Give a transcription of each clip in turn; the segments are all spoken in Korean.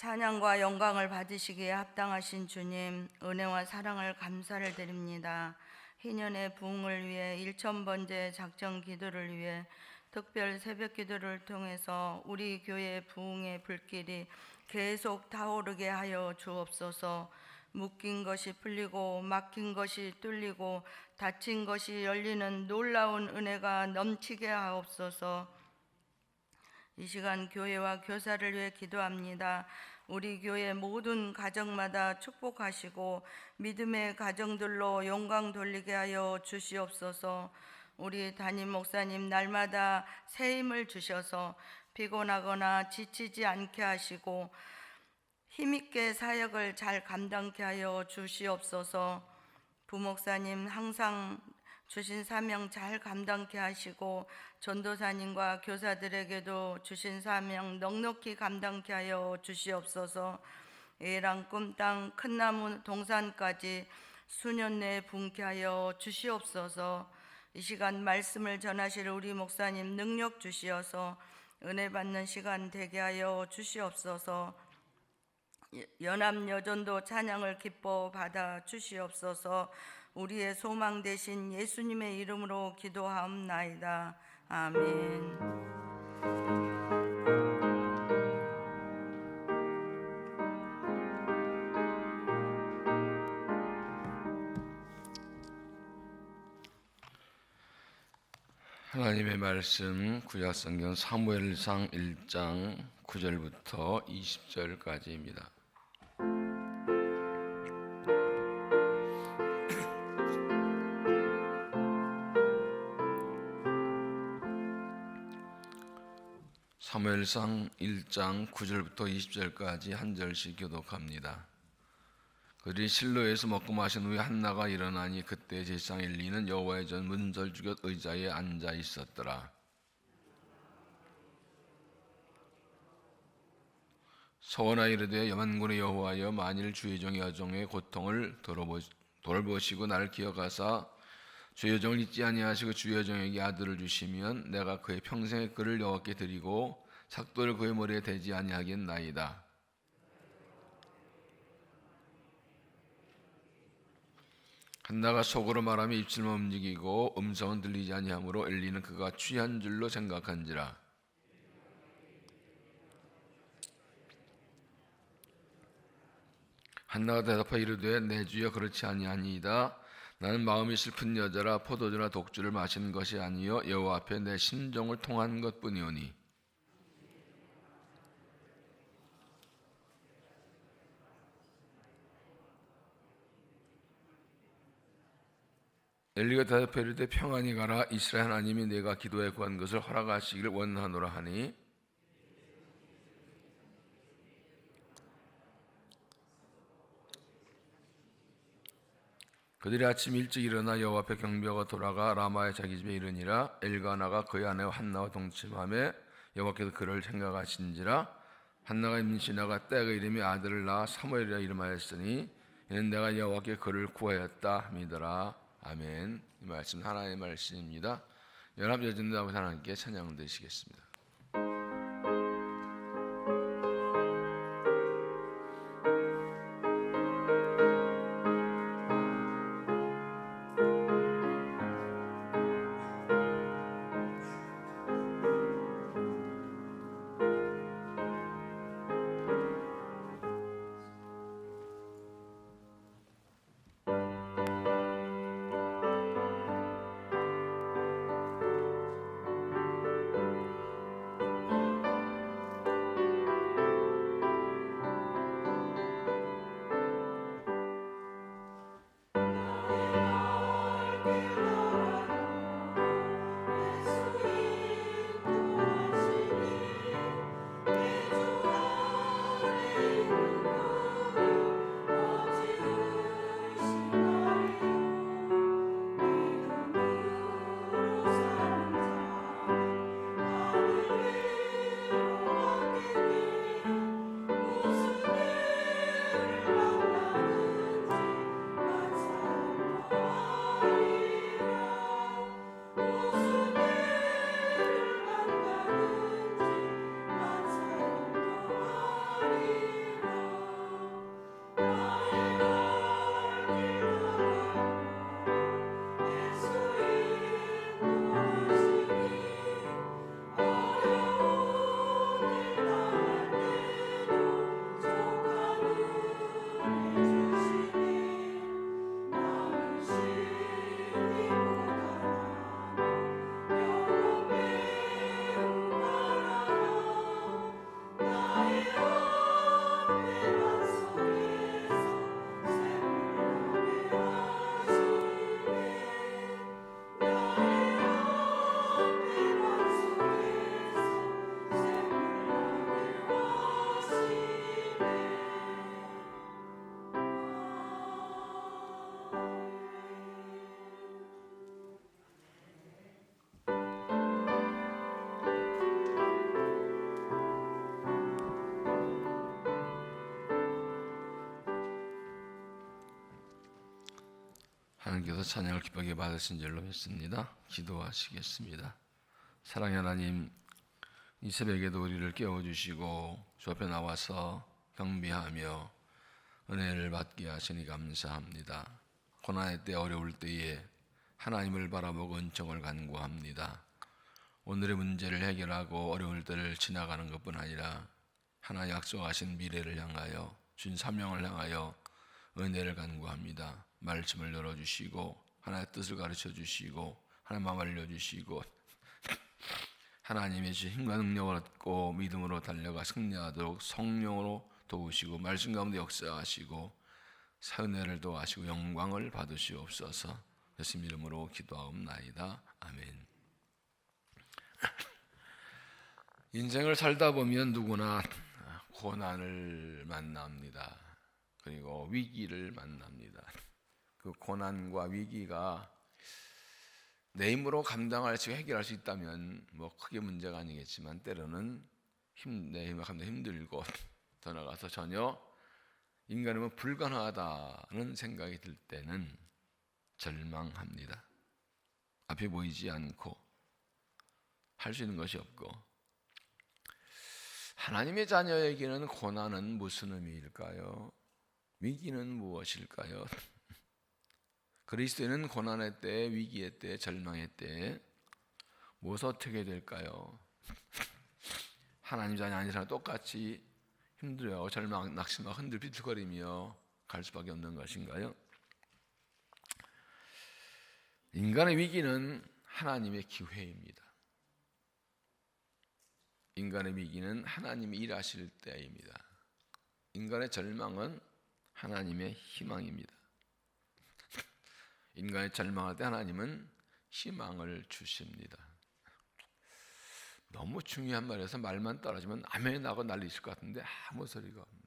찬양과 영광을 받으시기에 합당하신 주님, 은혜와 사랑을 감사를 드립니다. 희년의 부흥을 위해 1000번째 작정 기도를 위해 특별 새벽 기도를 통해서 우리 교회 부흥의 불길이 계속 타오르게 하여 주옵소서. 묶인 것이 풀리고 막힌 것이 뚫리고 닫힌 것이 열리는 놀라운 은혜가 넘치게 하옵소서. 이 시간 교회와 교사를 위해 기도합니다. 우리 교회 모든 가정마다 축복하시고 믿음의 가정들로 영광 돌리게 하여 주시옵소서. 우리 담임 목사님 날마다 새 힘을 주셔서 피곤하거나 지치지 않게 하시고 힘있게 사역을 잘 감당케 하여 주시옵소서. 부목사님 항상 주신 사명 잘 감당케 하시고 전도사님과 교사들에게도 주신 사명 넉넉히 감당케 하여 주시옵소서. 애랑 꿈땅 큰 나무 동산까지 수년 내에 붕게 하여 주시옵소서. 이 시간 말씀을 전하실 우리 목사님 능력 주시어서 은혜 받는 시간 되게 하여 주시옵소서. 연합여전도 찬양을 기뻐 받아 주시옵소서. 우리의 소망 되신 예수님의 이름으로 기도하옵나이다. 아멘. 하나님의 말씀 구약성경 사무엘상 1장 9절부터 20절까지입니다. 사무엘상 1장 9절부터 20절까지 한 절씩 교독합니다. 그들이 실로에서 먹고 마신 후에 한나가 일어나니 그때 제사장 엘리는 여호와의 전 문설주곁 의자에 앉아 있었더라. 서원하여 이르되 만군의 여호와여, 만일 주의 종의 여종의 고통을 돌보시고 나를 기억하사 주의 여종을 잊지 아니하시고 주의 여종에게 아들을 주시면 내가 그의 평생의 끈을 여호와께 드리고 삭도를 그의 머리에 대지 아니하겠나이다. 한나가 속으로 말하며 입술만 움직이고 음성은 들리지 아니하므로 엘리는 그가 취한 줄로 생각한지라. 한나가 대답하여 이르되 내 주여 그렇지 아니하니이다. 나는 마음이 슬픈 여자라 포도주나 독주를 마시는 것이 아니요 여호와 앞에 내 심정을 통한 것뿐이오니. 엘리가 대답하여 이르되 평안히 가라. 이스라엘 하나님이 내가 기도에 구한 것을 허락하시기를 원하노라 하니 그들이 아침 일찍 일어나 여호와 앞에 경배하고 돌아가 라마의 자기 집에 이르니라. 엘가나가 그의 아내 한나와 동침하며 여호와께서 그를 생각하신지라. 한나가 임신하가 때가 이름이 아들을 낳아 사무엘이라 이름하였으니 이는 내가 여호와께 그를 구하였다 함이더라. 아멘. 이 말씀 하나님의 말씀입니다. 연합여전도 하나님께 찬양 드리시겠습니다. 하나님께서 찬양을 기쁘게 받으신 줄로 믿습니다. 기도하시겠습니다. 사랑의 하나님, 이 새벽에도 우리를 깨워주시고 주 앞에 나와서 경배하며 은혜를 받게 하시니 감사합니다. 고난의 때, 어려울 때에 하나님을 바라보고 은총을 간구합니다. 오늘의 문제를 해결하고 어려울 때를 지나가는 것뿐 아니라 하나님 약속하신 미래를 향하여, 준 사명을 향하여 은혜를 간구합니다. 말씀을 열어주시고 하나님의 뜻을 가르쳐주시고 하나님 마음을 알려주시고 하나님의 주신 힘과 능력을 얻고 믿음으로 달려가 승리하도록 성령으로 도우시고 말씀 가운데 역사하시고 은혜를 도하시고 영광을 받으시옵소서. 예수님 이름으로 기도하옵나이다. 아멘. 인생을 살다 보면 누구나 고난을 만납니다. 그리고 위기를 만납니다. 그 고난과 위기가 내 힘으로 감당할 수 해결할 수 있다면 뭐 크게 문제가 아니겠지만 때로는 내 힘으로 감당 힘들고 더 나가서 전혀 인간이면 불가능하다는 생각이 들 때는 절망합니다. 앞이 보이지 않고 할 수 있는 것이 없고, 하나님의 자녀에게는 고난은 무슨 의미일까요? 위기는 무엇일까요? 그리스도인은 고난의 때, 위기의 때, 절망의 때 무엇을 어떻게 될까요? 하나님 자녀 아닌 사람 똑같이 힘들어요. 절망, 낙심하고 흔들 비틀거리며 갈 수밖에 없는 것인가요? 인간의 위기는 하나님의 기회입니다. 인간의 위기는 하나님이 일하실 때입니다. 인간의 절망은 하나님의 희망입니다. 인간이 절망할 때 하나님은 희망을 주십니다. 너무 중요한 말에서 말만 떨어지면 아멘 하고 난리칠 것 같은데 아무 소리가 없네.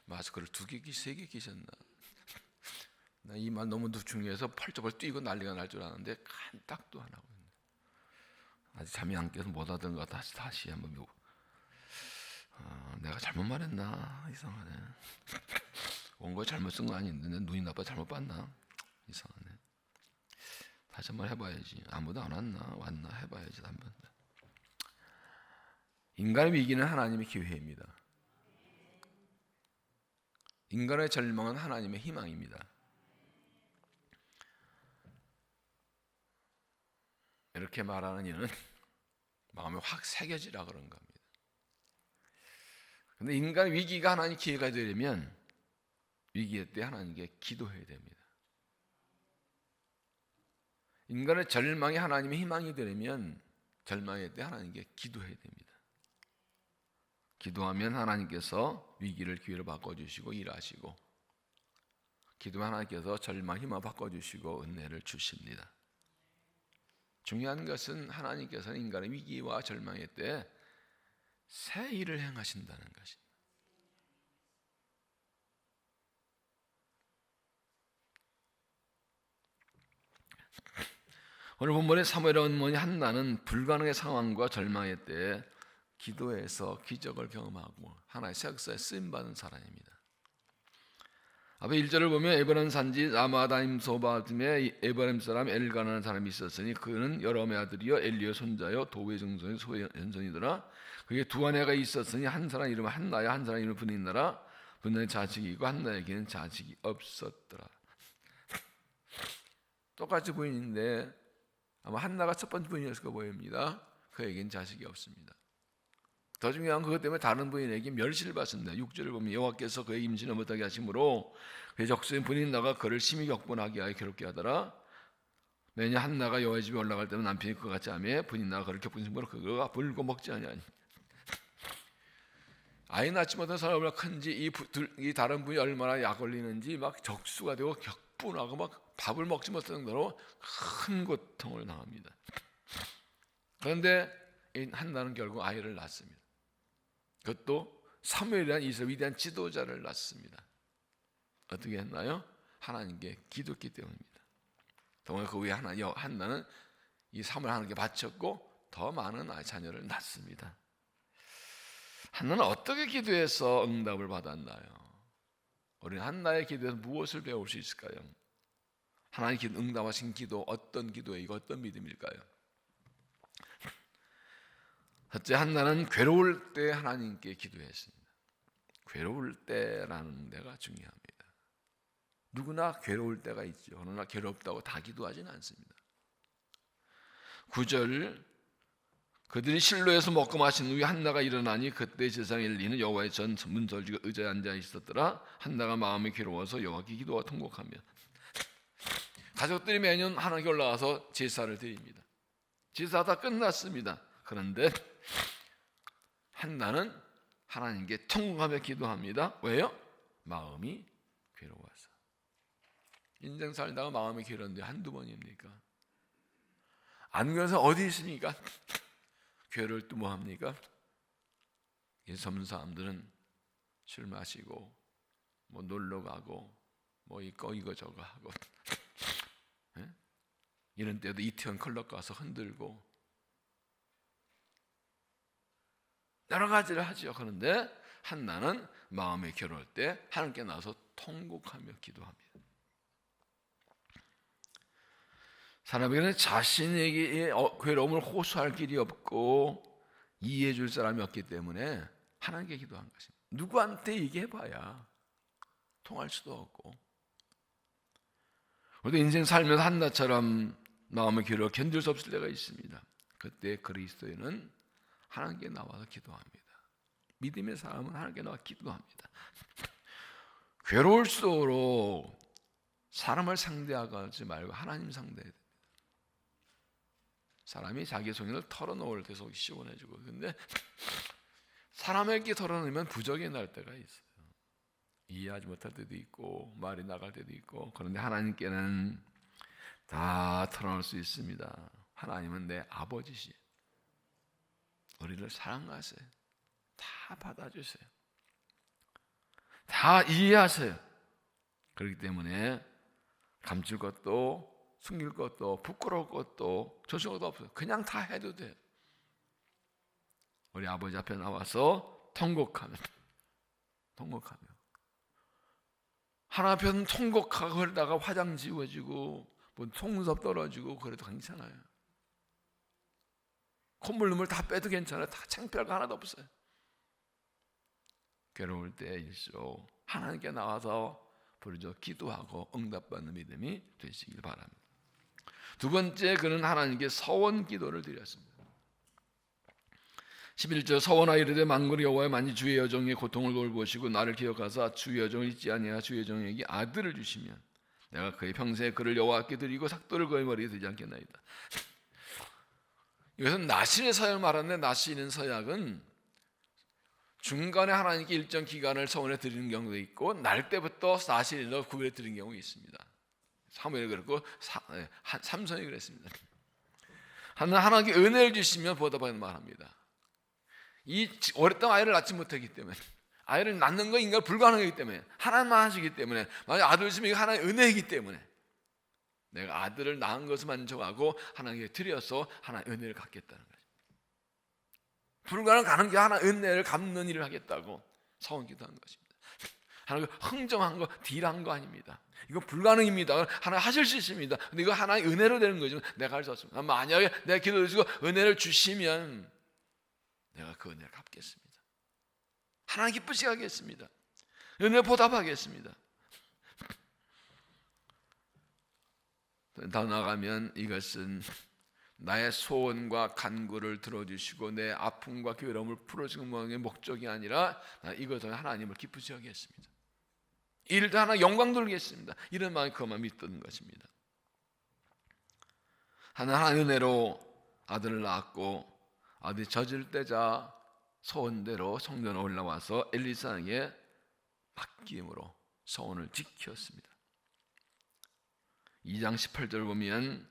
마스크를 2개, 3개 끼셨나? 나 이 말 너무 중요해서 펄쩍펄쩍 뛰고 난리가 날 줄 알았는데 깐딱도 안 하고 있네. 아직 잠이 안 깨서 못 하던 것 다시 한번 내가 잘못 말했나? 이상하네. 원고 잘못 쓴 거 아닌데 내 눈이 나빠 잘못 봤나? 이상하네. 다시 한번 해봐야지. 아무도 안 왔나 해봐야지 한번. 인간의 위기는 하나님의 기회입니다. 인간의 절망은 하나님의 희망입니다. 이렇게 말하는 이는 마음에 확 새겨지라 그런 겁니다. 그런데 인간의 위기가 하나님 기회가 되려면 위기의 때 하나님께 기도해야 됩니다. 인간의 절망이 하나님의 희망이 되려면 절망의 때 하나님께 기도해야 됩니다. 기도하면 하나님께서 위기를 기회로 바꿔주시고 일하시고, 기도하면 하나님께서 절망 희망 바꿔주시고 은혜를 주십니다. 중요한 것은 하나님께서는 인간의 위기와 절망의 때 새 일을 행하신다는 것입니다. 오늘 본문의 사무엘의 어머니 한나는 불가능의 상황과 절망의 때 기도해서 기적을 경험하고 하나의 새 역사에 쓰임받은 사람입니다. 앞에 1절을 보면 에브라임 산지 라마다임 소바팀에 에브라임 사람 엘가나라는 사람이 있었으니 그는 여러의 아들이요 엘리의 손자요 도의 증손이 소의 현손이더라. 그게 두 아내가 있었으니 한 사람 이름은 한나야 한 사람 이름은 브닌나라. 브닌나의 자식이 있고 한나에게는 자식이 없었더라. 똑같이 부인인데 아마 한나가 첫 번째 부인이었을 거 보입니다. 그에겐 자식이 없습니다. 더 중요한 그것 때문에 다른 부인에게 멸시를 받습니다. 6절을 보면 여호와께서 그의 임신을 못하게 하심으로 그의 적수인 브닌나가 그를 심히 격분하게 하여 괴롭게 하더라. 매년 한나가 여호와의 집에 올라갈 때면 남편이 그와 같이 하며 브닌나가 그를 격분심으로 그가 불고 먹지 아니하니 아이 낳지 못한 사람보다 큰지 이 다른 분이 얼마나 약 올리는지 막 적수가 되고 격분하고 막 밥을 먹지 못할 정도로 큰 고통을 당합니다. 그런데 이 한나는 결국 아이를 낳습니다. 그것도 사무엘이라는 이스라엘 위대한 지도자를 낳습니다. 어떻게 했나요? 하나님께 기도했기 때문입니다. 동안 그 후에 한나는 이 사무엘 하나님께 바쳤고 더 많은 아이 자녀를 낳습니다. 한나는 어떻게 기도해서 응답을 받았나요? 우리는 한나의 기도에서 무엇을 배울 수 있을까요? 하나님께 응답하신 기도, 어떤 기도에 이거 어떤 믿음일까요? 첫째, 한나는 괴로울 때 하나님께 기도했습니다. 괴로울 때라는 데가 중요합니다. 누구나 괴로울 때가 있죠. 그러나 괴롭다고 다 기도하지는 않습니다. 9절, 그들이 실로에서 먹고 마신 후에 한나가 일어나니 그때 제사장에 일리는 여호와의 전 문설주가 의자에 앉아 있었더라. 한나가 마음이 괴로워서 여호와께 기도와 통곡하며, 가족들이 매년 하나님께 올라가서 제사를 드립니다. 제사 다 끝났습니다. 그런데 한나는 하나님께 통곡하며 기도합니다. 왜요? 마음이 괴로워서. 인생 살다가 마음이 괴로운데 한두 번입니까? 안 괴로워서 어디 있습니까? 괴로울 때 뭐합니까? 젊은 사람들은 술 마시고 뭐 놀러 가고 뭐 이거 저거 하고 이런 때도 이태원 클럽 가서 흔들고 여러 가지를 하죠. 그런데 한나는 마음이 괴로울 때 하나님께 나서 통곡하며 기도합니다. 사람에게는 자신에게 괴로움을 호소할 길이 없고 이해해 줄 사람이 없기 때문에 하나님께 기도한 것입니다. 누구한테 얘기해봐야 통할 수도 없고, 우리도 인생 살면서 한나처럼 마음의 괴로워 견딜 수 없을 때가 있습니다. 그때 그리스도인은 하나님께 나와서 기도합니다. 믿음의 사람은 하나님께 나와 기도합니다. 괴로울수록 사람을 상대하지 말고 하나님 상대해야 됩니다. 사람이 자기 속을 털어놓을 때 속이 시원해지고, 근데 사람에게 털어놓으면 부적이 날 때가 있어요. 이해하지 못할 때도 있고 말이 나갈 때도 있고. 그런데 하나님께는 다 털어놓을 수 있습니다. 하나님은 내 아버지시, 우리를 사랑하세요. 다 받아주세요. 다 이해하세요. 그렇기 때문에 감출 것도 숨길 것도 부끄러울 것도 조심할 것도 없어요. 그냥 다 해도 돼요. 우리 아버지 앞에 나와서 통곡하며 하나님 앞에는 통곡하고 그러다가 화장 지워지고 뭐 속눈썹 떨어지고 그래도 괜찮아요. 콧물 눈물 다 빼도 괜찮아요. 다 창피할 거 하나도 없어요. 괴로울 때일수록 하나님께 나와서 부르짖어 기도하고 응답받는 믿음이 되시길 바랍니다. 두 번째, 그는 하나님께 서원 기도를 드렸습니다. 11절, 서원하여 이르되 만군의 여호와여, 만일 주의 여종의 고통을 돌보시고 나를 기억하사 주의 여종을 잊지 아니하여 주의 여종에게 아들을 주시면 내가 그의 평생에 그를 여호와께 드리고 삭도를 그의 머리에 두지 않겠나이다. 이것은 나신의 서약을 말하는데, 나신의 서약은 중간에 하나님께 일정 기간을 서원에 드리는 경우도 있고 날 때부터 나신으로 9일에 드리는 경우가 있습니다. 사무엘이 그랬고 삼손이 그랬습니다. 하나님께 은혜를 주시면 보답하는 말합니다. 이 오랫동안 아이를 낳지 못하기 때문에, 아이를 낳는 건 인간 불가능하기 때문에, 하나님만 하시기 때문에, 만약 아들 주시면 이거 하나님의 은혜이기 때문에 내가 아들을 낳은 것을 만족하고 하나님께 드려서 하나님의 은혜를 갖겠다는 거죠. 불가능한 게 하나 은혜를 갚는 일을 하겠다고 서원 기도하는 것입니다. 하나님 흥정한 거, 딜한 거 아닙니다. 이거 불가능입니다. 하나님 하실 수 있습니다. 근데 이거 하나의 은혜로 되는 거죠. 내가 할 수 없습니다. 만약에 내가 기도를 주시고 은혜를 주시면 내가 그 은혜를 갚겠습니다. 하나님 기쁘시게 하겠습니다. 은혜 보답하겠습니다. 더 나아가면 이것은 나의 소원과 간구를 들어주시고 내 아픔과 괴로움을 풀어주는 게 목적이 아니라 이것을 하나님을 기쁘시게 하겠습니다. 이를 하나 영광 돌리겠습니다. 이런 마음이 그만 믿는 것입니다. 하나님 은혜로 아들을 낳았고 아들이 젖을 때자 소원대로 성전에 올라와서 엘리사에게 맡김으로 소원을 지켰습니다. 2장 18절 보면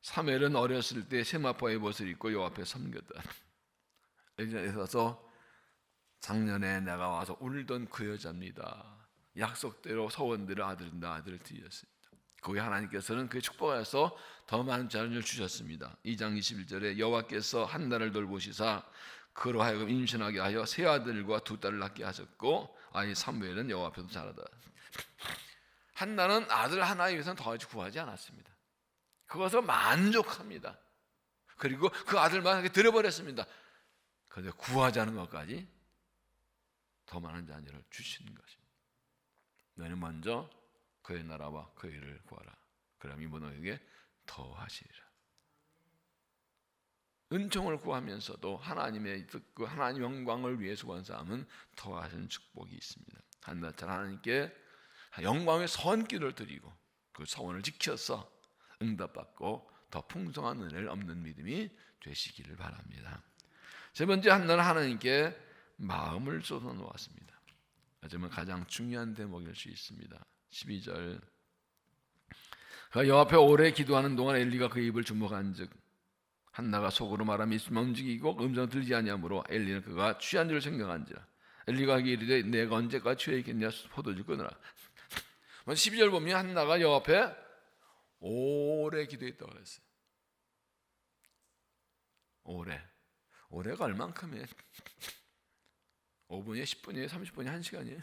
사무엘은 어렸을 때 세마포의 옷을 입고 여호와 앞에 섬겼다. 엘리사에서 작년에 내가 와서 울던 그 여자입니다. 약속대로 소원대로 아들을 드렸습니다. 거기 하나님께서는 그 축복하여서 더 많은 자녀를 주셨습니다. 2장 21절에 여호와께서 한나를 돌보시사 그로 하여금 임신하게 하여 세 아들과 두 딸을 낳게 하셨고 아이 사무엘은 여호와 앞에서 자라다. 한나는 아들 하나 위해서는 더 구하지 않았습니다. 그것을 만족합니다. 그리고 그 아들만 드려버렸습니다. 그런데 구하지 않은 것까지 더 많은 자녀를 주시는 것입니다. 너는 먼저 그의 나라와 그의 일을 구하라. 그럼 이분 너에게 더하시리라. 은총을 구하면서도 하나님의 그 하나님 영광을 위해서 구한 사람은 더하신 축복이 있습니다. 한나처럼 하나님께 영광의 선기를 드리고 그 서원을 지켜서 응답받고 더 풍성한 은혜를 얻는 믿음이 되시기를 바랍니다. 세 번째, 한나는 하나님께 마음을 쏟아 놓았습니다. 어쩌면 가장 중요한 대목일 수 있습니다. 12절, 그가 여호와 앞에 오래 기도하는 동안 엘리가 그 입을 주목한즉 한나가 속으로 말하며 입술이 움직이고 음성 들리지 아니하므로 엘리는 그가 취한 줄 생각한지라. 엘리가 이르되 내가 언제까지 취해 있겠냐, 포도주 끊으라. 12절 보면 한나가 여호와 앞에 오래 기도했다고 했어요. 오래가 얼만큼이에요? 5분이에요? 10분이에요? 30분이에요? 1시간이에요?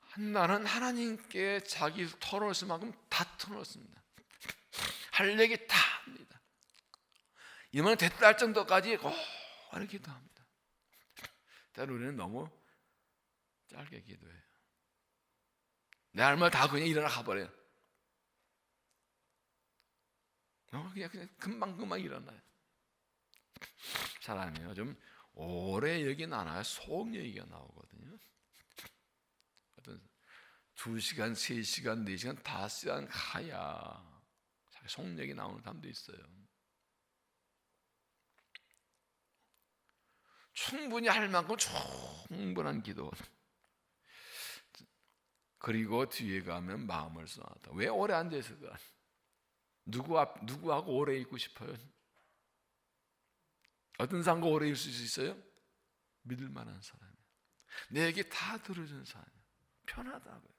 한나는 하나님께 자기 털어놓을 만큼 다 털어놓습니다. 할 얘기 다 합니다. 이만 됐다 할 정도까지 오래 기도합니다. 때로 우리는 너무 짧게 기도해요. 내 할 말 다 그냥 일어나 가버려요. 그냥 금방 일어나요. 사람이 요즘 오래 얘기 나눠야 속 얘기가 나오거든요. 어떤 2시간, 3시간, 4시간, 5시간 가야 자기 속 얘기 나오는 사람도 있어요. 충분히 할 만큼 충분한 기도. 그리고 뒤에 가면 마음을 쏟았다. 왜 오래 앉아있을까? 누구하고 오래 있고 싶어요? 어떤 사람과 오래 있을 수 있어요? 믿을 만한 사람이에요. 내 얘기 다 들어주는 사람이에요. 편하다고요.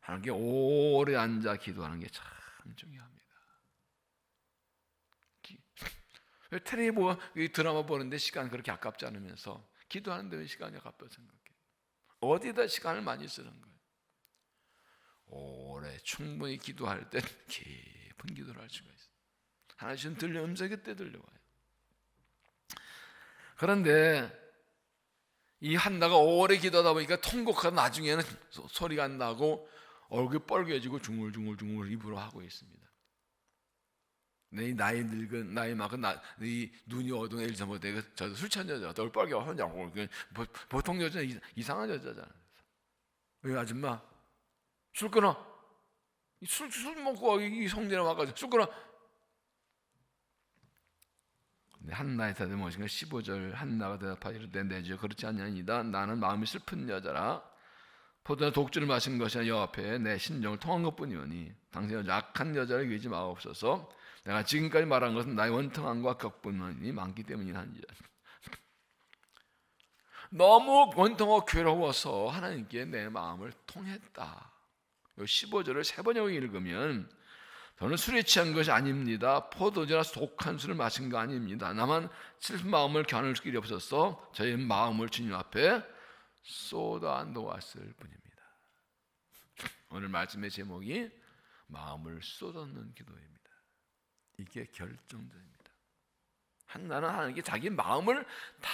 하나님께 오래 앉아 기도하는 게 참 중요합니다. 텔레비 드라마 보는데 시간 그렇게 아깝지 않으면서 기도하는 데 시간이 아깝다고 생각해요. 어디다 시간을 많이 쓰는 거예요? 오래 충분히 기도할 때 깊은 기도를 할 수가 있어요. 하나님 들려 음성이 그때 들려와요. 그런데 이 한나가 오래 기도하다 보니까 통곡하다 나중에는 소리가 안 나고 얼굴이 뻘개지고 중얼중얼 입으로 하고 있습니다. 내 나이 늙은 나이 많은 이 눈이 어두운 엘리사벳, 저도 술 취한 여자, 얼굴 뻘개고 혼자 보통 여자는 이상한 여자잖아요. 왜 아줌마 술 끊어? 술 먹고 이 성전에 와가지고 술 끊어. 근데 한나의 대답이 무엇인가? 15절, 한나가 대답하기를 내 주여 그렇지 아니하니이다. 나는 마음이 슬픈 여자라 포도나 독주를 마신 것이 아니라 여호와 앞에 내 심정을 통한 것뿐이오니 당신은 악한 여자를 여기지 마옵소서. 내가 지금까지 말한 것은 나의 원통함과 격분이 많기 때문이라 한지라. 너무 원통하고 괴로워서 하나님께 내 마음을 통했다. 15절을 3번역에 읽으면 저는 술에 취한 것이 아닙니다. 포도주나 독한 술을 마신 거 아닙니다. 나만 슬픈 마음을 겨눌 길이 없어서 저의 마음을 주님 앞에 쏟아 놓았을 뿐입니다. 오늘 말씀의 제목이 마음을 쏟아놓는 기도입니다. 이게 결정적입니다. 한나는 하나님께 자기 마음을 다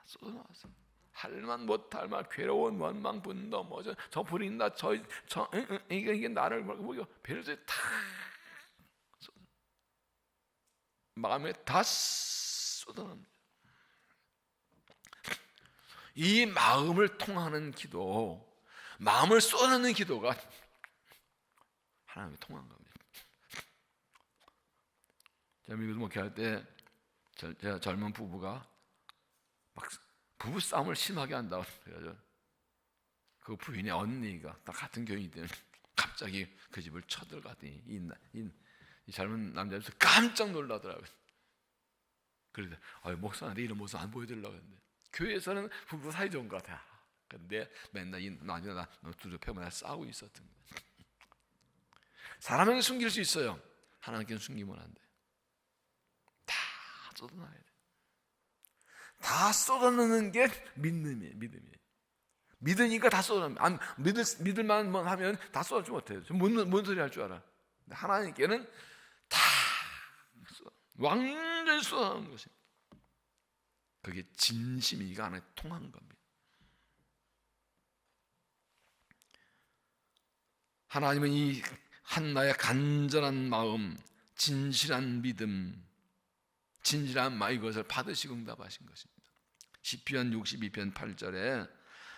쏟아놨어요. 할만 못할 만 괴로운 원망 분노 저 부린다 이게 나를 보고 별들 다 마음에 다 쏟아납니다. 이 마음을 통하는 기도, 마음을 쏟아내는 기도가 하나님께 통한 겁니다. 제가 미국에서 목회할 때 제가 젊은 부부가 막 부부 싸움을 심하게 한다고 그래가지고 그 부인의 언니가 딱 같은 교인이 되면 갑자기 그 집을 쳐들어가더니 이 젊은 남자에서 깜짝 놀라더라고요. 그래서 목사한테 이런 모습 안 보여드리려고 했는데 교회에서는 부부 사이 좋은 것 같아. 근데 맨날 나중에 너 둘이 펴면 싸우고 있었던 거예요. 사람에게 숨길 수 있어요. 하나님께는 숨기면 안 돼. 다 쏟아놔야 돼. 다 쏟아넣는 게 믿음이에요. 믿으니까 다 쏟아넣는. 안 믿을만 하면 다 쏟아주지 못해요. 뭔 소리 할 줄 알아. 하나님께는 다 완전히 쏟아놓은 것입니다. 그게 진심이 이거 안에 통한 겁니다. 하나님은 이 한나의 간절한 마음, 진실한 믿음, 진실한 마음, 이것을 받으시고 응답하신 것입니다. 시편 62편 8절에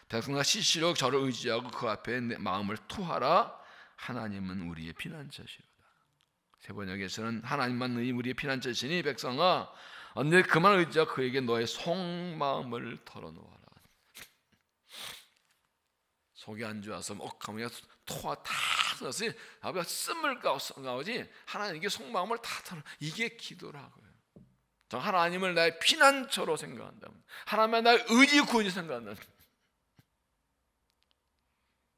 백성아 시시록 저를 의지하고 그 앞에 내 마음을 투하라. 하나님은 우리의 피난처시로다. 세 번역에서는 하나님만 너희 우리의 피난처시니 백성아 언제 그만 의지하고 그에게 너의 속마음을 털어놓아라. 속이 안 좋아서 하면 토가 다 써서 아버지가 쓴물 나오지 하나님께 속마음을 다 털어. 이게 기도라고요. 저 하나님을 나의 피난처로 생각한다면, 하나님의 나의 의지 구원이 생각한다면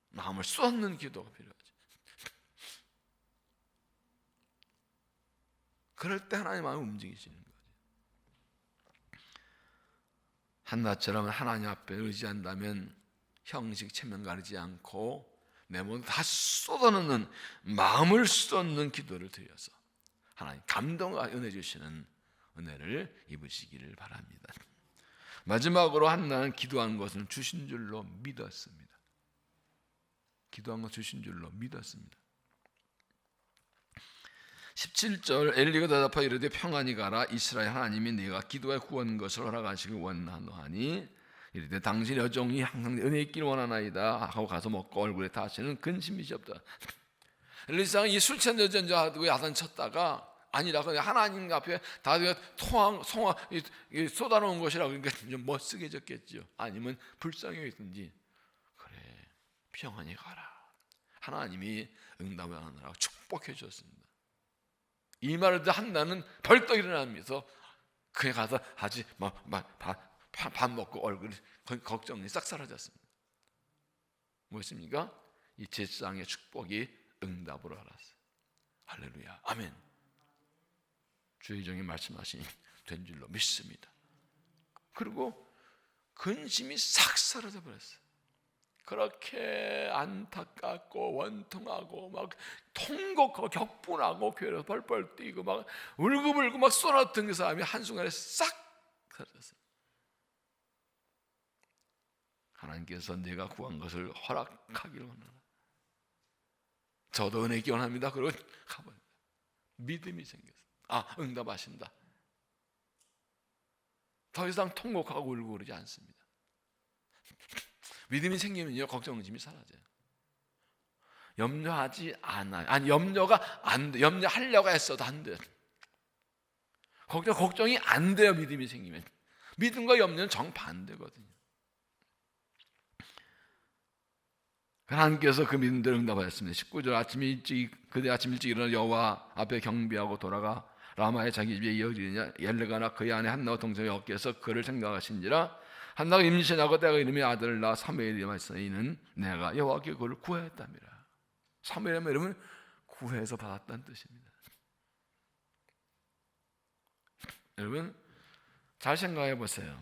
마음을 쏟는 기도가 필요하지. 그럴 때 하나님 마음이 움직이시는 거죠. 한나처럼 하나님 앞에 의지한다면 형식 체면 가리지 않고 내 몸을 다 쏟아넣는, 마음을 쏟는 기도를 드려서 하나님 감동과 은혜 주시는 은혜를 입으시기를 바랍니다. 마지막으로 한나는 기도한 것은 주신 줄로 믿었습니다. 기도한 것 주신 줄로 믿었습니다. 17절 엘리가 대답하여 이르되 평안히 가라. 이스라엘 하나님이 네가 기도에 구한 것을 허락하시기 원하노하니 이르되 당신의 여종이 항상 은혜 있기를 원하나이다 하고 가서 먹고 얼굴에 다시는 근심이 없다. 엘리사가 이 술 취한 여자하고 야단 쳤다가 아니라 그냥 하나님 앞에 다 송아 쏟아놓은 것이라 그러니까 좀 멋쓰게졌겠죠. 아니면 불쌍해졌든지. 그래 평안히 가라. 하나님이 응답을 하느라고 축복해 주셨습니다. 이 말을 듣고 한나는 벌떡 일어나면서 그에 가서 하지 밥 먹고 얼굴 걱정이 싹 사라졌습니다. 무엇입니까? 이 제사장의 축복이 응답으로 알았어요. 할렐루야, 아멘. 주의 종이 말씀하시니 된 줄로 믿습니다. 그리고 근심이 싹 사라져 버렸어요. 그렇게 안타깝고 원통하고 막 통곡하고 격분하고 교회에서 벌벌 뛰고 막 울고불고 막 쏟아던 그 사람이 한순간에 싹 사라졌어요. 하나님께서 내가 구한 것을 허락하기를 원하나. 저도 은혜 있기 원합니다. 그리고 가버립니다. 믿음이 생겼어요. 응답하신다. 더 이상 통곡하고 울고 그러지 않습니다. 믿음이 생기면요 걱정심이 사라져요. 염려하지 않아요. 아니 염려가 안 돼. 염려하려고 했어도 안 돼요. 걱정이 안 돼요. 믿음이 생기면. 믿음과 염려는 정반대거든요. 하나님께서 그 믿음대로 응답하였습니다. 19절 아침 일찍 일어나 여호와 앞에 경배하고 돌아가 라마의 자기 집에 이어지느냐 엘르가나 그의 아내 한나와 동생의 어깨에서 그를 생각하신지라. 한나가 임신하고 때가 이름이 아들을 낳아 사무엘이 말씀하여 이는 내가 여호와께 그를 구하였답니다. 사무엘이라면 여러분 구해서 받았다는 뜻입니다. 여러분 잘 생각해 보세요.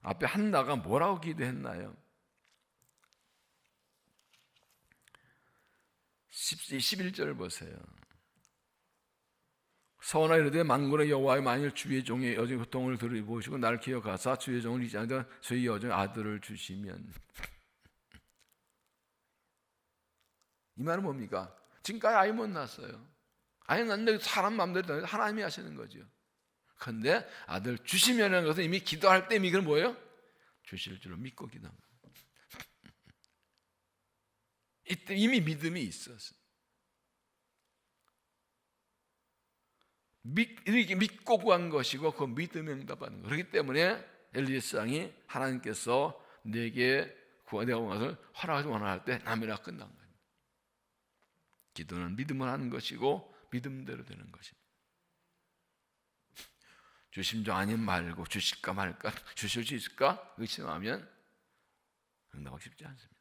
앞에 한나가 뭐라고 기도했나요? 11절 보세요. 서원하 이르되 만군의 여호와여 만일 주의 종의 여종의 고통을 들어보시고 나를 기억하사 주의 종을 잊지 않으되 주의 여종의 아들을 주시면. 이 말은 뭡니까? 지금까지 아이 못 낳았어요. 아이 낳는데 사람 마음대로 하나님이 하시는 거죠. 그런데 아들 주시면이라는 것은 이미 기도할 때 이건 뭐예요? 주실 줄로 믿고 기도한 거예요. 이때 이미 믿음이 있었어요. 이렇게 믿고 구한 것이고 그 믿음에 응답하는 거. 그렇기 때문에 엘리사장이 하나님께서 내게 내가 구한 것을 허락하지 원할 때 남이라 끝난 거예요. 기도는 믿음을 하는 것이고 믿음대로 되는 것입니다. 주심 중 아님 말고 주실까 말까 주실 수 있을까 의심하면 응답하기 쉽지 않습니다.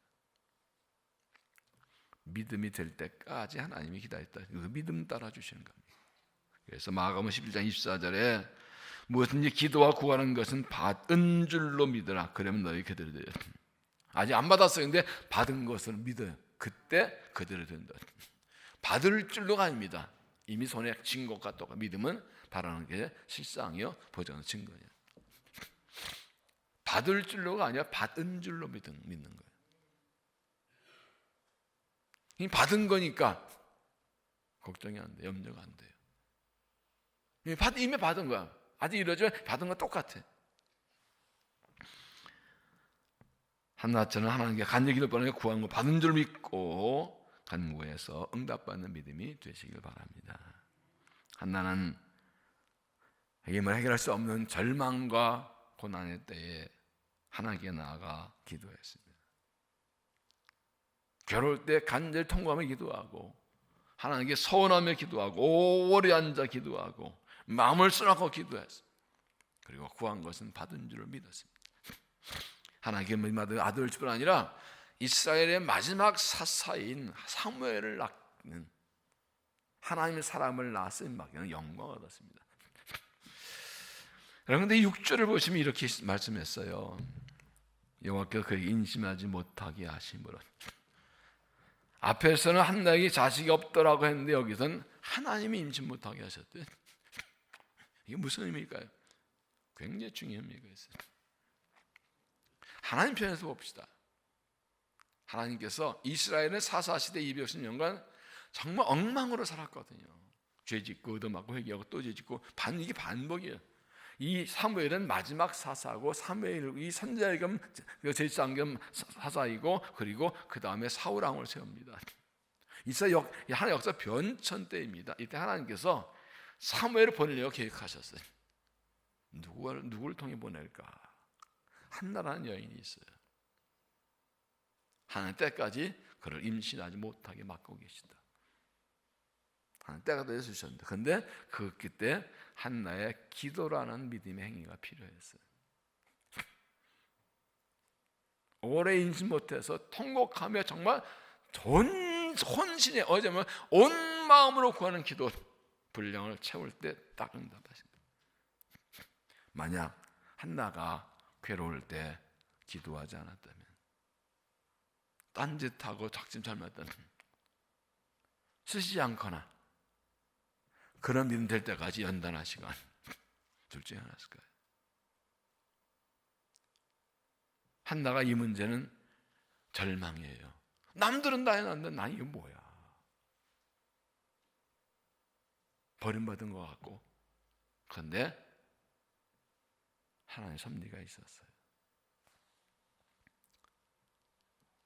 믿음이 될 때까지 하나님이 기다렸다. 그 믿음 따라 주시는 겁니다. 그래서 마가복음 11장 24절에 무엇든지 기도와 구하는 것은 받은 줄로 믿으라. 그러면 너희 그대로 돼요. 아직 안 받았어요. 근데 받은 것을 믿어요. 그때 그대로 된다. 받을 줄로가 아닙니다. 이미 손에 쥔 것과 똑같아. 믿음은 바라는 게 실상이요 보장은 증거예요. 받을 줄로가 아니라 받은 줄로 믿는 거예요. 이미 받은 거니까 걱정이 안 돼요. 염려가 안 돼요. 이미 받은 거야. 아직 이러지만 받은 건 똑같아. 한나처럼 하나님께 간절히 기도하는 구한 거 받은 줄 믿고 간구해서 응답받는 믿음이 되시길 바랍니다. 한나는 힘을 해결할 수 없는 절망과 고난의 때에 하나님께 나아가 기도했습니다. 괴로울 때 간절히 통곡하며 기도하고 하나님께 서원하며 기도하고 오래 앉아 기도하고 마음을 쏟아놓고 기도했습니다. 그리고 구한 것은 받은 줄을 믿었습니다. 하나님께 믿는 아들일 뿐 아니라 이스라엘의 마지막 사사인 사무엘을 낳는 하나님의 사람을 낳았으니 맡기는 영광을 얻었습니다. 그런데 6절을 보시면 이렇게 말씀했어요. 여호와께서 그에게 인심하지 못하게 하심으로. 앞에서는 한나에게 자식이 없더라고 했는데 여기서는 하나님이 임신 못하게 하셨대요. 이게 무슨 의미일까요? 굉장히 중요한 의미가 있어요. 하나님 편에서 봅시다. 하나님께서 이스라엘은 사사시대 250년간 정말 엉망으로 살았거든요. 죄짓고 얻어맞고 회개하고 또 죄짓고 이게 반복이에요. 이 사무엘은 마지막 사사고 사무엘 이 선지자겸 제사장 겸 사사이고 그리고 그 다음에 사울 왕을 세웁니다. 이스라엘 하나의 역사 변천 때입니다. 이때 하나님께서 사무엘을 보내려고 계획하셨어요. 누구를 통해 보낼까? 한나라는 여인이 있어요. 하나님 때까지 그를 임신하지 못하게 막고 계시다. 하나님 때가 되어주셨는데 그런데 그때 한나의 기도라는 믿음의 행위가 필요했어요. 오래 임신 못해서 통곡하며 정말 혼신에 어제면 온 마음으로 구하는 기도 분량을 채울 때 딱 응답하신다. 만약 한나가 괴로울 때 기도하지 않았다면 딴짓하고 작심 잘못했다면 쓰지 않거나 그런 믿음 될 때까지 연단할 시간 둘 중에 하나였을까요? 한나가 이 문제는 절망이에요. 남들은 다 해놨는데 난 이게 뭐야? 버림받은 것 같고 그런데 하나님의 섭리가 있었어요.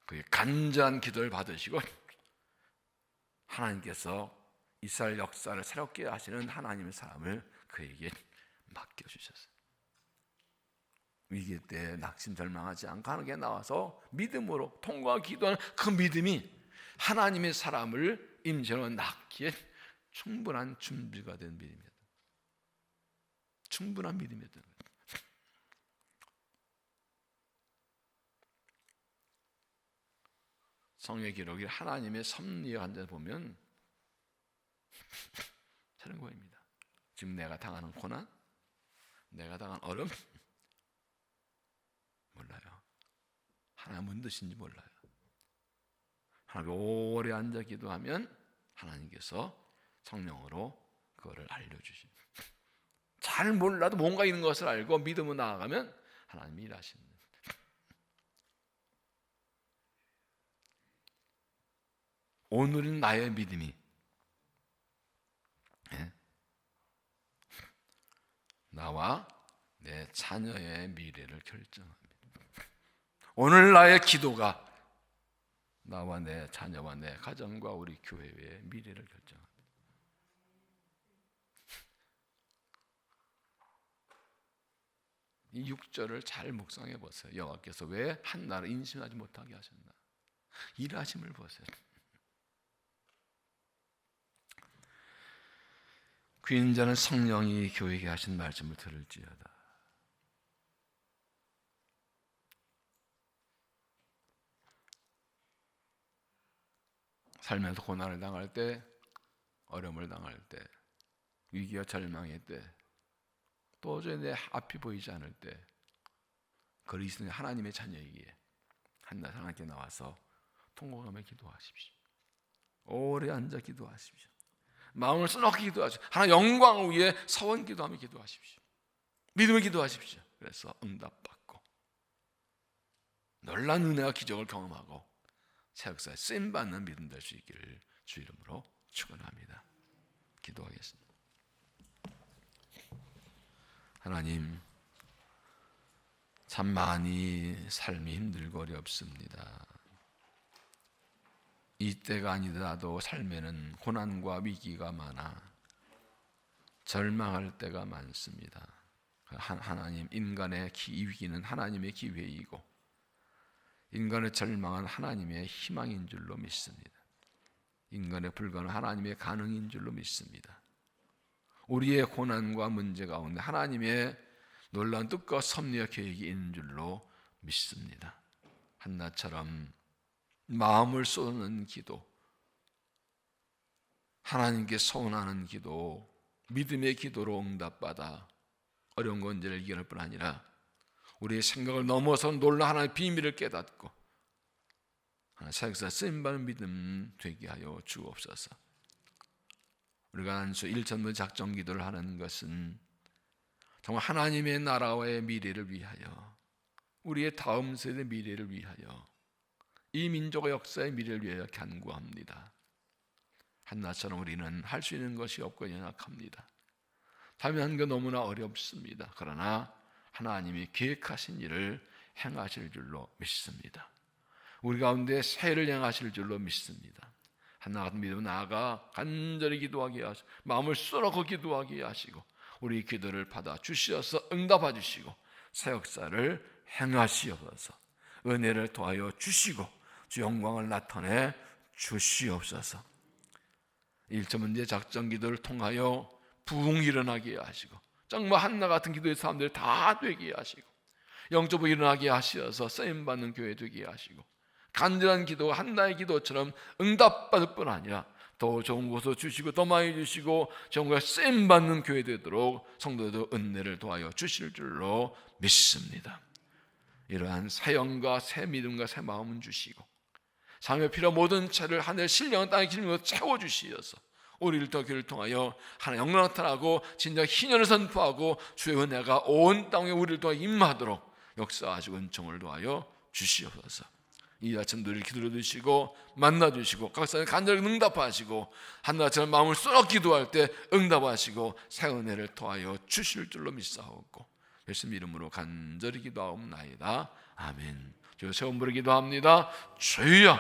그의 간절한 기도를 받으시고 하나님께서 이스라엘 역사를 새롭게 하시는 하나님의 사람을 그에게 맡겨주셨어요. 위기 때 낙심절망하지 않고 하나님께 나와서 믿음으로 통과하고 기도하는 그 믿음이 하나님의 사람을 임신으로 낳기에 충분한 준비가 된 믿음이었다. 충분한 믿음이었던 거예요. 성경 기록이 하나님의 섭리에 앉아 보면 저런 거입니다. 지금 내가 당하는 고난, 내가 당한 어려움 몰라요. 하나님 뭔 뜻인지 몰라요. 하나님 오래 앉아 기도하면 하나님께서 성령으로 그거를 알려주십니다. 잘 몰라도 뭔가 있는 것을 알고 믿음으로 나아가면 하나님이 일하십니다. 오늘은 나의 믿음이 나와 내 자녀의 미래를 결정합니다. 오늘 나의 기도가 나와 내 자녀와 내 가정과 우리 교회의 미래를 결정합니다. 이 6절을 잘 묵상해 보세요. 여호와께서 왜 한나를 임신하지 못하게 하셨나? 일하심을 보세요. 귀인 자는 성령이 교회에게 하신 말씀을 들을지어다. 살면서 고난을 당할 때, 어려움을 당할 때, 위기와 절망의 때 도저히 내 앞이 보이지 않을 때 그리스도인 하나님의 자녀이기에 한낮 하나님께 나와서 통곡하며 기도하십시오. 오래 앉아 기도하십시오. 마음을 써놓고 기도하십시오. 하나님 영광을 위해 서원 기도하며 기도하십시오. 믿음을 기도하십시오. 그래서 응답받고 놀라운 은혜와 기적을 경험하고 새 역사에 쓰임받는 믿음 될 수 있기를 주 이름으로 축원합니다. 기도하겠습니다. 하나님, 참 많이 삶이 힘들고 어렵습니다. 이때가 아니더라도 삶에는 고난과 위기가 많아 절망할 때가 많습니다. 하나님, 인간의 위기는 하나님의 기회이고 인간의 절망은 하나님의 희망인 줄로 믿습니다. 인간의 불가는 하나님의 가능인 줄로 믿습니다. 우리의 고난과 문제 가운데 하나님의 놀라운 뜻과 섭리와 계획이 있는 줄로 믿습니다. 한나처럼 마음을 쏟는 기도, 하나님께 소원하는 기도, 믿음의 기도로 응답받아 어려운 문제를 이겨낼 뿐 아니라 우리의 생각을 넘어서 놀라 하나님의 비밀을 깨닫고 사역사 쓰임받는 믿음 되게 하여 주옵소서. 우리가 안수 1천번 작정 기도를 하는 것은 정말 하나님의 나라와의 미래를 위하여, 우리의 다음 세대 미래를 위하여, 이 민족의 역사의 미래를 위하여 간구합니다. 한나처럼 우리는 할 수 있는 것이 없고 연약합니다. 참여하는 게 너무나 어렵습니다. 그러나 하나님이 계획하신 일을 행하실 줄로 믿습니다. 우리 가운데 새해를 행하실 줄로 믿습니다. 한나 같은 믿음은 나아가 간절히 기도하게 하시고 마음을 쏟아놓고 기도하게 하시고 우리 기도를 받아 주시어서 응답해 주시고 새 역사를 행하시옵소서. 은혜를 더하여 주시고 주 영광을 나타내 주시옵소서. 1차 문제 작전 기도를 통하여 부흥이 일어나게 하시고 정말 한나 같은 기도의 사람들 다 되게 하시고 영적으로 일어나게 하시어서 쓰임받는 교회 되게 하시고 간절한 기도가 한나의 기도처럼 응답받을 뿐 아니라 더 좋은 곳을 주시고 더 많이 주시고 정말 쓰임받는 교회 되도록 성도들 은혜를 도와여 주실 줄로 믿습니다. 이러한 새 영과 새 믿음과 새 마음은 주시고 삶의 필요 모든 차를 하늘 신령한 땅의 길로 채워주시어서 우리를 더 교회를 통하여 하나님 영광 나타나고 진정 희년을 선포하고 주의 은혜가 온 땅에 우리를 통하여 임하도록 역사하시고 은총을 도하여 주시옵소서. 이 아침 우리를 기도해 주시고 만나 주시고 각 사람이 간절히 응답하시고 한나처럼 마음을 쏟아 기도할 때 응답하시고 새 은혜를 더하여 주실 줄로 믿사옵고 예수님 이름으로 간절히 기도하옵나이다. 아멘. 저 세원 부르 기도합니다. 주여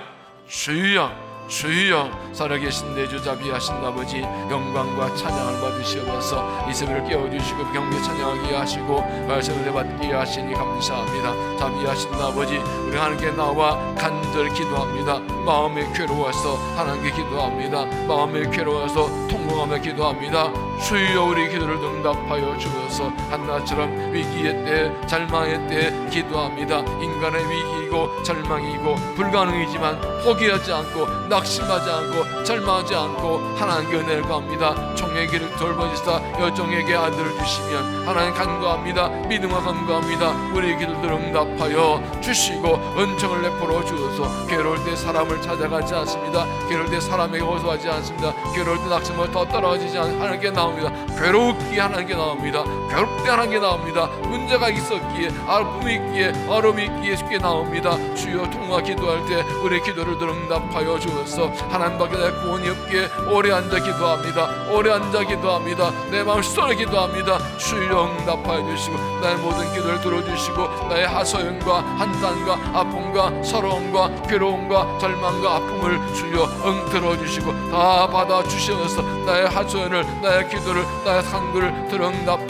주여 주여 살아계신 내 주 자비하신 아버지 영광과 찬양을 받으시옵소서. 이 새벽을 깨워주시고 경배 찬양하게 하시고 말씀을 받게 하시니 감사합니다. 자비하신 아버지 우리 하나님께 나와 간절히 기도합니다. 마음에 괴로워서 하나님께 기도합니다. 마음에 괴로워서 통곡하며 기도합니다. 주여 우리 기도를 응답하여 주어서 한나처럼 위기의 때 절망의 때 기도합니다. 인간의 위기이고 절망이고 불가능이지만 포기하지 않고 낙심하지 않고 절망하지 않고 하나님께 은혜를 구합니다. 총의 길을 돌보시사 여종에게 아들을 주시면 하나님 간구합니다. 믿음과 간구합니다. 우리의 기도를 응답하여 주시고 은총을 내포로 주어서 괴로울 때 사람을 찾아가지 않습니다. 괴로울 때 사람에게 호소하지 않습니다. 괴로울 때 낙심을 더 떨어지지 않는 하나님께 나옵니다. 괴롭기에 하나님께 나옵니다. 괴롭게 하나님께 나옵니다. 문제가 있었기에 아픔이 있기에 어려움이 있기에 쉽게 나옵니다. 주여 통화 기도할 때 우리의 기도를 응답하여 주어서 하나님밖에 내 구원이 없기에 오래 앉아 기도합니다. 오래 앉아 기도합니다. 내 마음을 쏟아 기도합니다. 주여 응답하여 주시고 나의 모든 기도를 들어주시고 나의 하소연과 한탄과 아픔과 서러움과 괴로움과 절망과 아픔을 주여 들어주시고 다 받아주시어서 나의 하소연을 나의 기도를 나의 간구를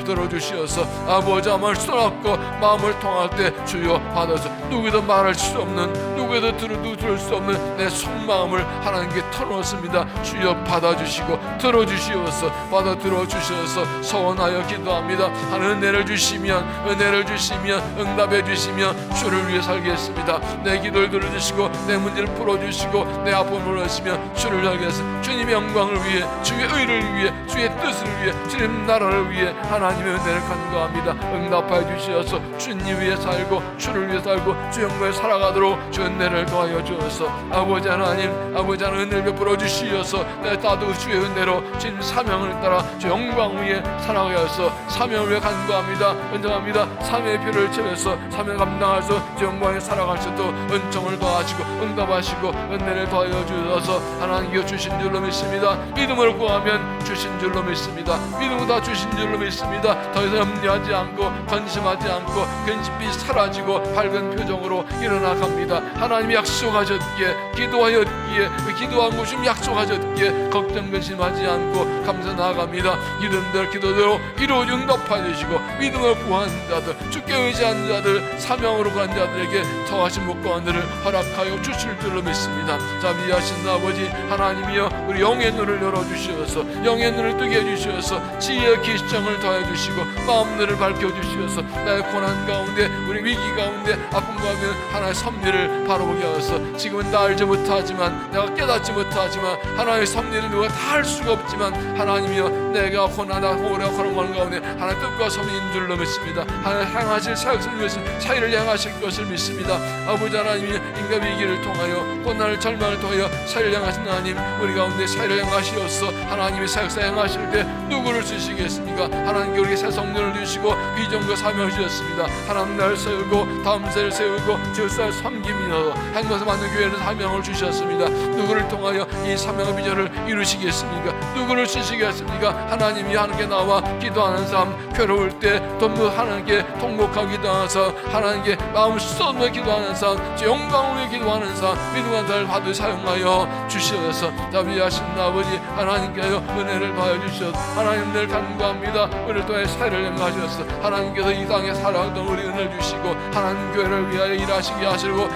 들어주시어서 아버지 마음을 쏟았고 마음을 통할 때 주여 받아서 누구도 말할 수 없는 누구도 들을 수 없는 내 속마음을 하나님께 털어놓습니다. 주여 받아주시고 들어주시어서 받아 들어주셔서 소원하여 기도합니다. 하나님 은혜를 주시면 응답해 주시면 주를 위해 살겠습니다. 내 기도를 들어주시고 내 문제를 풀어주시고 내 아픔을 하시며 주를 향해서 주님의 영광을 위해 주의 의를 위해 주의 뜻을 위해 주님 나라를 위해 하나님의 은혜를 간구합니다. 응답하여 주시어서 주님 위해 살고 주를 위해 살고 주 영광에 살아가도록 주 은혜를 더하여 주어서 아버지 하나님 아버지 하나님 은혜를 베풀어 주시어서 내 나도 주의 은혜로 주님 사명을 따라 주 영광 위에 살아가게 하여서 사명을 위해 간구합니다. 은정합니다. 사명의 피를 채워서 사명 감당하여서 주 영광에 살아갈 수 있도록 은총을 더하시고 응답하시고 은혜를 더하여 주셔서 하나님께 주신 줄로 믿습니다. 믿음으로 구하면 주신 줄로 믿습니다. 믿음으로 다 주신 줄로 믿습니다. 더 이상 염려하지 않고 관심하지 않고 근심이 사라지고 밝은 표정으로 일어나 갑니다. 하나님이 약속하셨기에 기도하였기에 기도한 것이 약속하셨기에 걱정 근심하지 않고 감사 나아갑니다. 이른들 기도대로 이루어져 응답하여 주시고 믿음으로 구하는 자들 주께 의지하는 자들 사명으로 간 자들에게 더하신 복과 은혜를 허락하여 주실 줄로 믿습니다. 자비하신 아버지 하나님이여 우리 영의 눈을 열어주시어서 영의 눈을 뜨게 해주시어서 지혜의 기시장을 더해주시고 마음들을 밝혀주시어서 나의 고난 가운데 우리 위기 가운데 아픔 가운데 하나의 섭리를 바라보게 하여서 지금은 다 알지 못하지만 내가 깨닫지 못하지만 하나의 섭리를 누가 다 할 수가 없지만 하나님이여 내가 고난하고 오래 고난 가운데 하나의 뜻과 섭리인 줄로 믿습니다. 하나님 향하실 사역을 향하실 것을 믿습니다. 아버지 하나님이 인간 위기를 통하여 고난을 절망을 통하여 사역을 향하신 하나님 우리 가운데 사역을 향하시어서 하나님의 사역사 향하실 때 누구를 주시겠습니까? 하나님께 우리에게 새 성령을 주시고 비전과 사명을 주셨습니다. 하나님 나를 세우고 다음 세를 세우고 지역사를 섬김이여 행동에서 만든 교회는 사명을 주셨습니다. 누구를 통하여 이 사명의 비전을 이루시겠습니까? 누구를 주시겠습니까? 하나님이 하나님께 나와 기도하는 삶 괴로울 때 하나님께 통곡하고 기도하면서 하나님께 마음을 쏟아 기도하는 삶 영광을 위해 기도하는 삶 믿음과 날 받을 사용하여 주시어서 자비하신 아버지 하나님께요 은혜를 더하여 주시어서 하나님 늘 간구합니다. 우리를 통해 사회를 행하셔서 하나님께서 이 땅에 살아가던 우리 은혜를 주시고 하나님 교회를 위하여 일하시게 하시고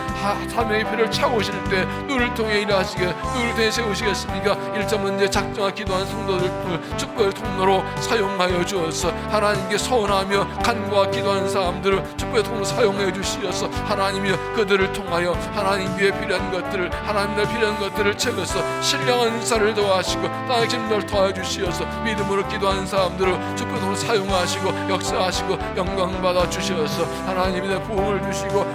사명의 피를 차고실 때 누구를 통해 일하시게 누구를 통해 세우시겠습니까? 1.문제 작정하 기도하는 성도들 축복의 통로로 사용하여 주어서 하나님께 서운하며 간구와 기도하는 사람들을 축복의 통로로 사용하여 주시어서 하나님이여 그들을 통하여 하나님 위에 필요한 것들을 하나님의 필요한 것들을 채워서 신령한 인사를 더하시고 땅의 힘을 더하여 주시어서 믿음으로 기도하는 사람들을 축복의 통로로 사용하시고 역사하시고 영광 받아 주시어서 하나님의 부흥을 주시고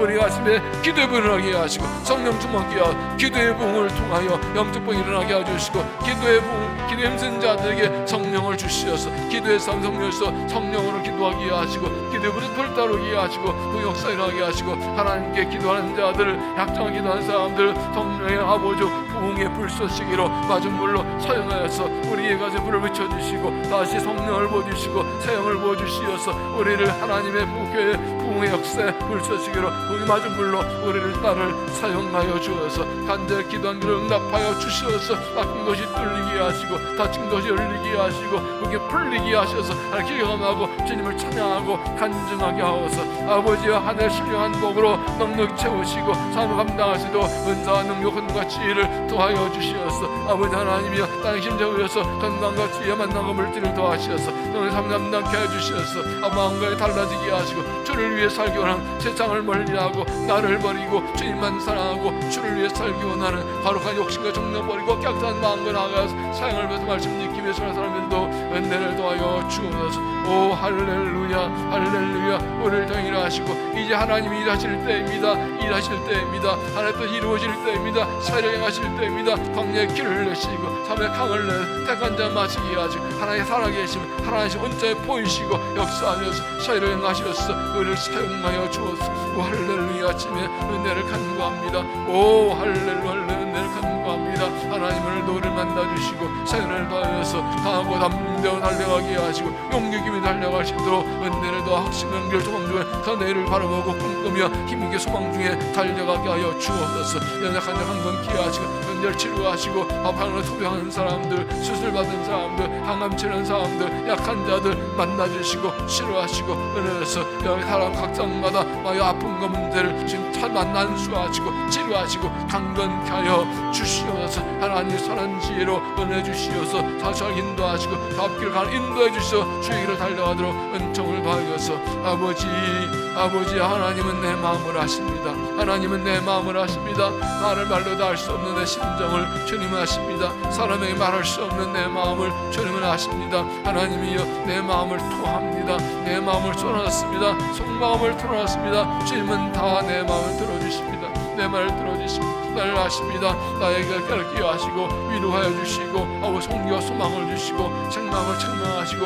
우리 아침에 기도의 부흥을 하게 하시고 성령 충만케 하여 기도의 부흥을 통하여 영적 부흥이 일어나게 해주시고 기도의 부흥 기도 힘든 자들에게 성령을 주시어서 기도의 성령에서 성령으로 기도하게 하시고 기도의 불을 불따르게 하시고 그 역사 일어나게 하시고 하나님께 기도하는 자들을 약정하게 기도하는 사람들 성령의 아버지 부흥의 불쏘시기로 맞은 불로 사용하여서 우리의 가슴에 불을 비춰주시고 다시 성령을 부어주시고 사용을 부어주시어서 우리를 하나님의 교회의 부흥의 역사에 불쏘시기로 우리 맞은 불로 우리를 따를 사용하여 주어서 간절히 기도한 길을 응답하여 주시어서 아픈 것이 뚫리게 하시고 다친 것이 열리게 하시고 그게 풀리게 하셔서 기경하고 주님을 찬양하고 간증하게 하옵소서. 아버지와 하늘 신령한 복으로 넉넉히 채우시고 삶을 감당하시도록 은사와 능력 흔과 지혜를 더하여 주시옵소서. 아버지 하나님이여 땅의 심정으로서 건강과 지혜 만남과 물질을 더하시옵소서. 너의 삶 감당케 해주시옵소서. 마음과 달라지게 하시고 주를 위해 살기 원하는 세상을 멀리하고 나를 버리고 주님만 사랑하고 주를 위해 살기 원하는 거룩한 욕심과 정령 버리고 깨끗한 마음과 나아가서 사랑을 위해서 말씀 지키기 위해서 사람들도 은혜를 더하여 주옵소서. 오 할렐루야 할렐루야. 우리를 통해 일하시고 이제 하나님이 일하실 때입니다. 일하실 때입니다. 하나님 또 이루어질 때입니다. 사역을 행하실 때입니다. 광야의 길을 내시고 삶의 강을 내 택한 자 마시게 하시고 하나님의 살아계심 하나님의 온전히 보이시고 역사하셔서 사역을 행하셔서 우리를 사용하여 주옵소서. 오 할렐루야. 아침에 은혜를 간구합니다. 오 할렐루야 은혜를 간구합니다. 하나님을 노를 만나주시고 사연을 더하여서 강하고 담대하고 달려가게 하시고 용기 있게 달려갈 수 있도록 은혜를 더하 확신 연결 소망 중에 그 내일을 바라보고 꿈꾸며 힘있게 소망 중에 달려가게 하여 주옵소서. 연약한 자 강건케 하시고 관절 치료하시고 아파하는 소병하는 사람들, 수술 받은 사람들, 항암 치는 사람들, 약한 자들 만나주시고 치료하시고 은혜로서 여기 사람 각장마다 아픈 거 문제를 지금 만난수하시고 치료하시고 강건케 하여 주시옵소서. 하나님 선한 지혜로 은혜 주시옵소서. 사실 인도하시고 답길 가는 인도해 주시어 주의 길로 달려가도록 은총을 더하여서 아버지 하나님은 내 마음을 아십니다. 하나님은 내 마음을 아십니다. 나를 말로 다 할 수 없는 내 심정을 주님은 아십니다. 사람에게 말할 수 없는 내 마음을 주님은 아십니다. 하나님이여 내 마음을 토합니다. 내 마음을 쏟아놨습니다. 속마음을 털어놨습니다. 주님은 다 내 마음을 들어주십니다. 내 말을 들어주십니다. 나를 아십니다. 나에게 깨닫게 하시고 위로하여 주시고 성기와 소망을 주시고 책망하시고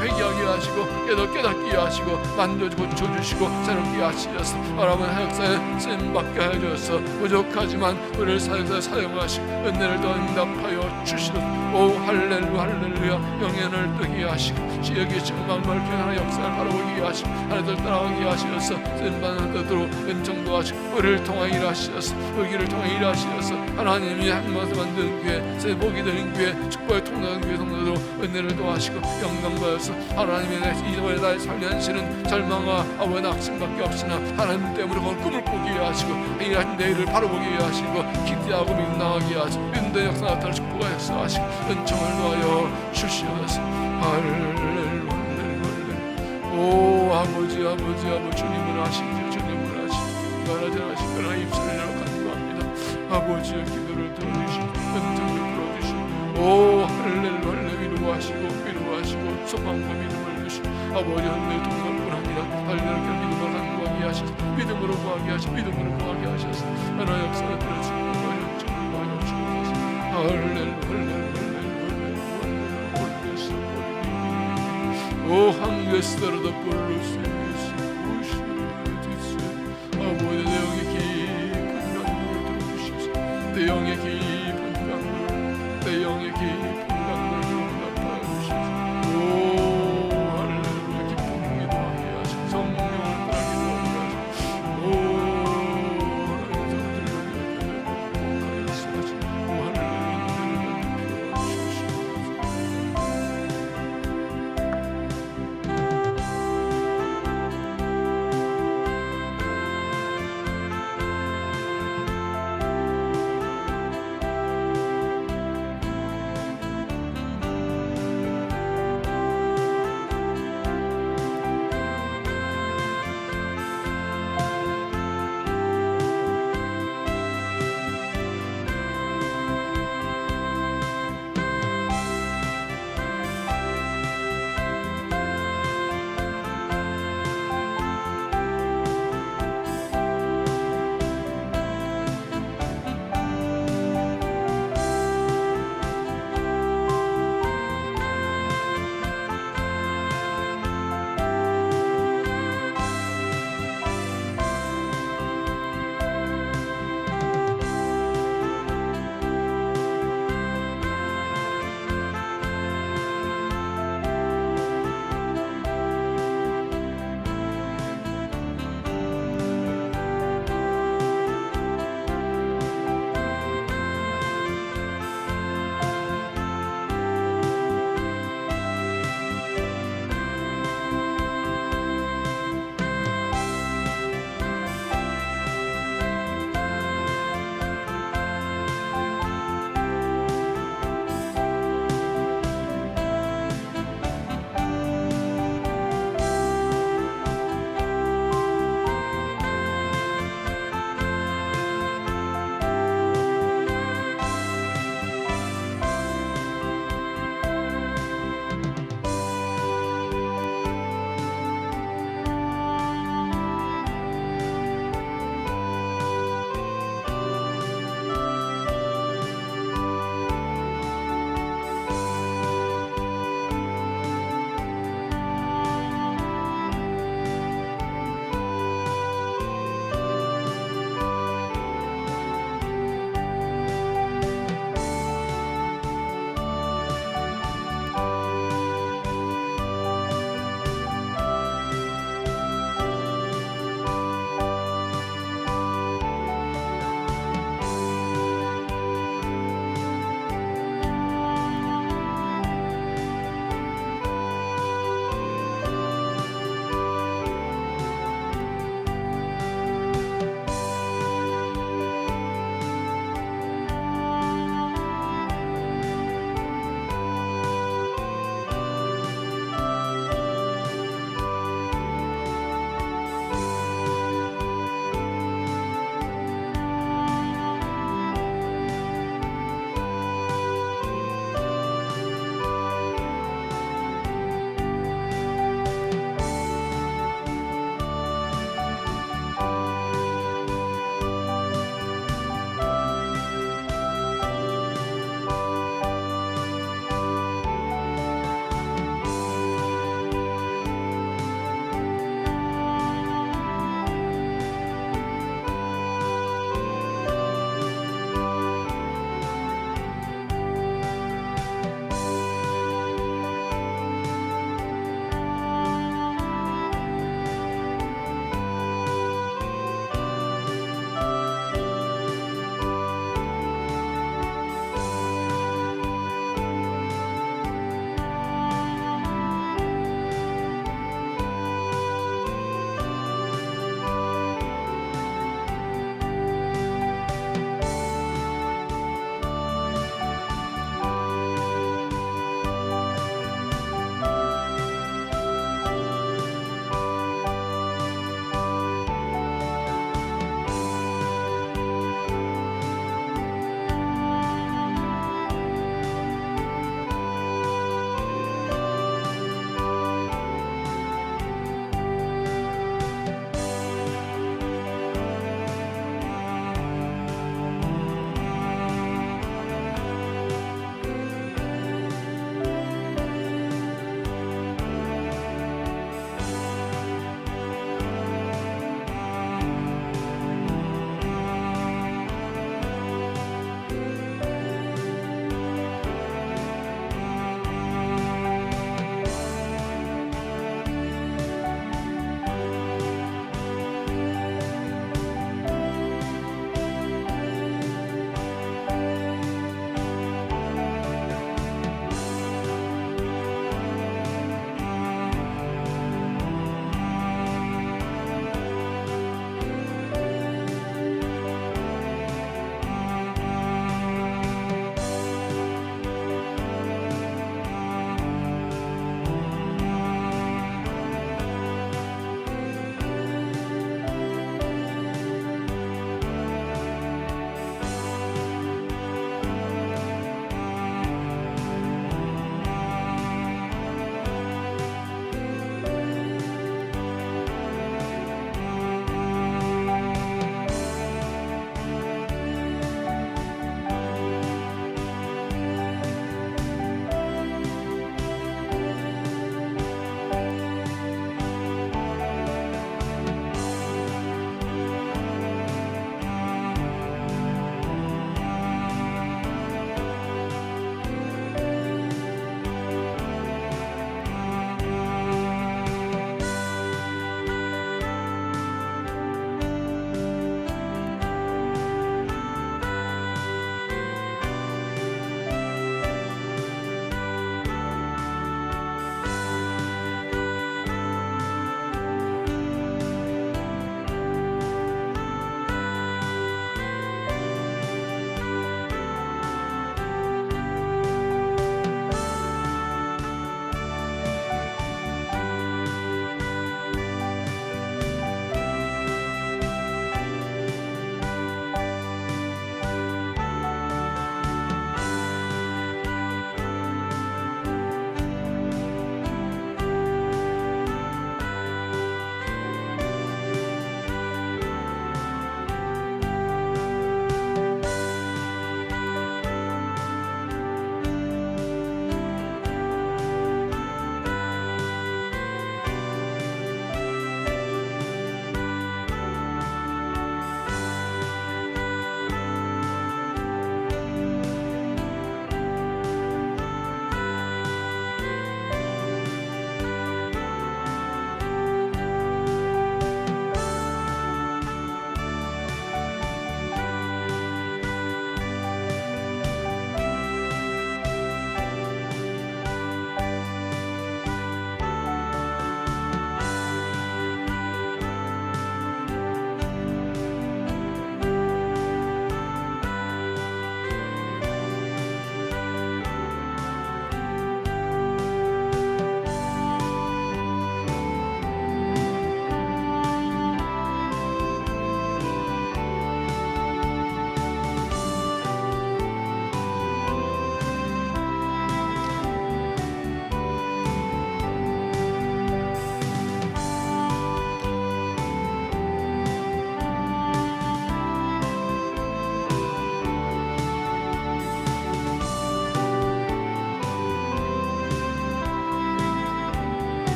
회개하게 하시고 깨닫게 하시고 만져주고 고쳐주시고 새롭게 하시셔서 여러분 사역사에 쓰임받게 하여주셔서 부족하지만 우리를 사역사에 사용하시고 은혜를 더 응답하여 주시옵소서. 오 할렐루야 영연을 뜨게 하시고 지역의 정망을 변화의 역사를 바라보게 하시고 하나들 따라오게 하시어서 쓰임받는 것으로 은총도 하시고 우리를 통하여 일하시어서 우리를 통해 일하시어서 하나님이 한 것을 만드는 교회, 새 복이 되는 교회, 축복의 통로하는 교회 성도로 은혜를 도하시고 영광 받아서 하나님의 이번에 나의 삶의 현실은 절망과 낙심밖에 없으나 하나님 때문에 그걸 꿈을 꾸게 하시고 이한 내일을 바로 보게 하시고 기대하고 믿나가게 하시고 믿는 역사 나타나 축복과 역사하시고 은총을 도하여 주시옵소서. 할렐루야. 오 아버지 주님은 아시죠. 주님은 아시죠. 하나님 그러나 입술이라고 간구합니다. 아버지의 기도를 들어주시고 은총을 풀어주시고 오 할렐루야 위로하시고 소망과 믿음을 주시고 아버지 은혜 동력뿐 아니라 할렐루야 믿음을 간구하게 하셔서 믿음으로 구하게 하셔서 하나 역사를 들어주시고 은총을 구하여 주시옵소서. 할렐루야 오 한개스더라도 볼루스